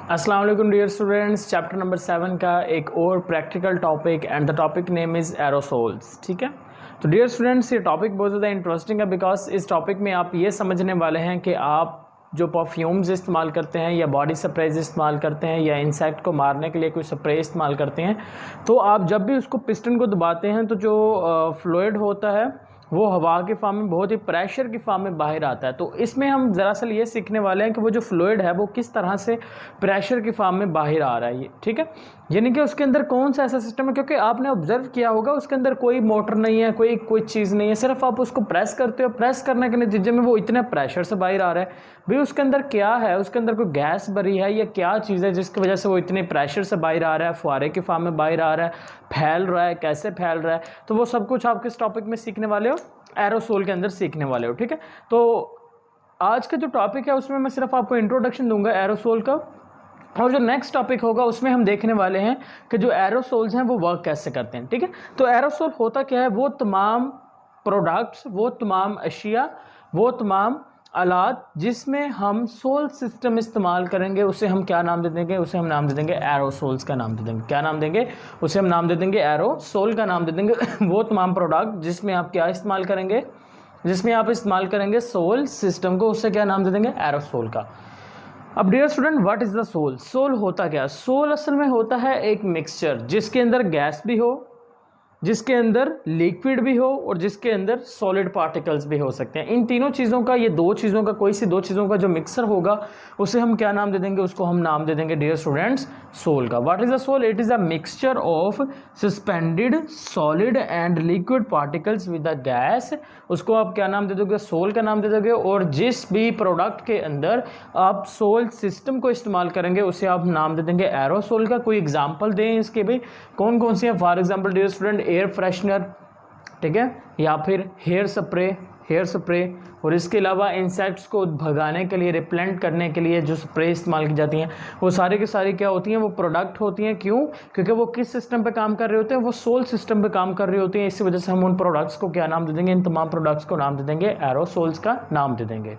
अस्सलाम वालेकुम dear students, chapter number 7 का एक और practical topic and the topic name is aerosols. ठीक है, तो डियर स्टूडेंट्स ये टॉपिक बहुत ज़्यादा इंटरेस्टिंग है बिकॉज इस टॉपिक में आप ये समझने वाले हैं कि आप जो परफ्यूम्स इस्तेमाल करते हैं या बॉडी स्प्रेज इस्तेमाल करते हैं या इंसेक्ट को मारने के लिए कोई स्प्रे इस्तेमाल करते हैं, तो आप जब भी उसको पिस्टन को दबाते हैं तो जो फ्लूइड होता है वो हवा के फॉर्म में बहुत ही प्रेशर की फॉर्म में बाहर आता है। तो इसमें हम दरअसल ये सीखने वाले हैं कि वो जो फ्लूइड है वो किस तरह से प्रेशर की फॉर्म में बाहर आ रहा है ये। ठीक है, यानी कि उसके अंदर कौन सा ऐसा सिस्टम है, क्योंकि आपने ऑब्जर्व किया होगा उसके अंदर कोई मोटर नहीं है, कोई चीज़ नहीं है, सिर्फ आप उसको प्रेस करते हो, प्रेस करने के नतीजे में वो इतने प्रेशर से बाहर आ रहा है। भाई उसके अंदर क्या है, उसके अंदर कोई गैस भरी है या क्या चीज़ है जिसकी वजह से वो इतने प्रेशर से बाहर आ रहा है, फुहारे की फॉर्म में बाहर आ रहा है, फैल रहा है, कैसे फैल रहा है, तो वो सब कुछ आप किस टॉपिक में सीखने वाले हो, एरोसोल के अंदर सीखने वाले हो। ठीक है, तो आज का जो टॉपिक है उसमें मैं सिर्फ आपको इंट्रोडक्शन दूंगा एरोसोल का, और जो नेक्स्ट टॉपिक होगा उसमें हम देखने वाले हैं कि जो एरोसोल्स हैं वो वर्क कैसे करते हैं। ठीक है, तो एरोसोल होता क्या है, वो तमाम प्रोडक्ट्स, वो तमाम अशिया, वो तमाम आलात जिसमें हम सोल सिस्टम इस्तेमाल करेंगे उसे हम क्या नाम दे देंगे, उसे हम नाम दे देंगे एरोसोल्स का नाम दे देंगे। क्या नाम देंगे, उसे हम नाम दे देंगे एरोसोल का नाम दे देंगे। वो तमाम प्रोडक्ट जिसमें आप क्या इस्तेमाल करेंगे, जिसमें आप इस्तेमाल करेंगे सोल सिस्टम को, उससे क्या नाम दे देंगे, एरोसोल का। अब dear student, what is the sol? Sol होता क्या? सोल असल में होता है एक मिक्सचर जिसके अंदर गैस भी हो, जिसके अंदर लिक्विड भी हो और जिसके अंदर सॉलिड पार्टिकल्स भी हो सकते हैं। इन तीनों चीज़ों का, ये दो चीज़ों का, कोई सी दो चीज़ों का जो मिक्सर होगा उसे हम क्या नाम दे देंगे, उसको हम नाम दे देंगे डियर स्टूडेंट्स सोल का। What is the sol? It is a mixture of suspended solid and liquid particles with the gas. उसको आप क्या नाम दे दोगे, सोल का नाम दे दोगे। और जिस भी प्रोडक्ट के अंदर आप सोल सिस्टम को इस्तेमाल करेंगे उसे आप नाम दे देंगे एरोसोल का। कोई एग्जाम्पल दें इसके, भाई कौन कौन सी है? For example dear student, air freshener, ठीक है, या फिर हेयर स्प्रे, और इसके अलावा इंसेक्ट्स को भगाने के लिए, रिपेलेंट करने के लिए जो स्प्रे इस्तेमाल की जाती हैं वो सारी की सारी क्या होती हैं, वो प्रोडक्ट होती हैं। क्यों? क्योंकि वो किस सिस्टम पे काम कर रहे होते हैं, वो सोल सिस्टम पे काम कर रहे होते हैं। इसी वजह से हम उन प्रोडक्ट्स को क्या नाम दे देंगे, इन तमाम प्रोडक्ट्स को नाम दे देंगे एरोसोल्स का नाम दे देंगे।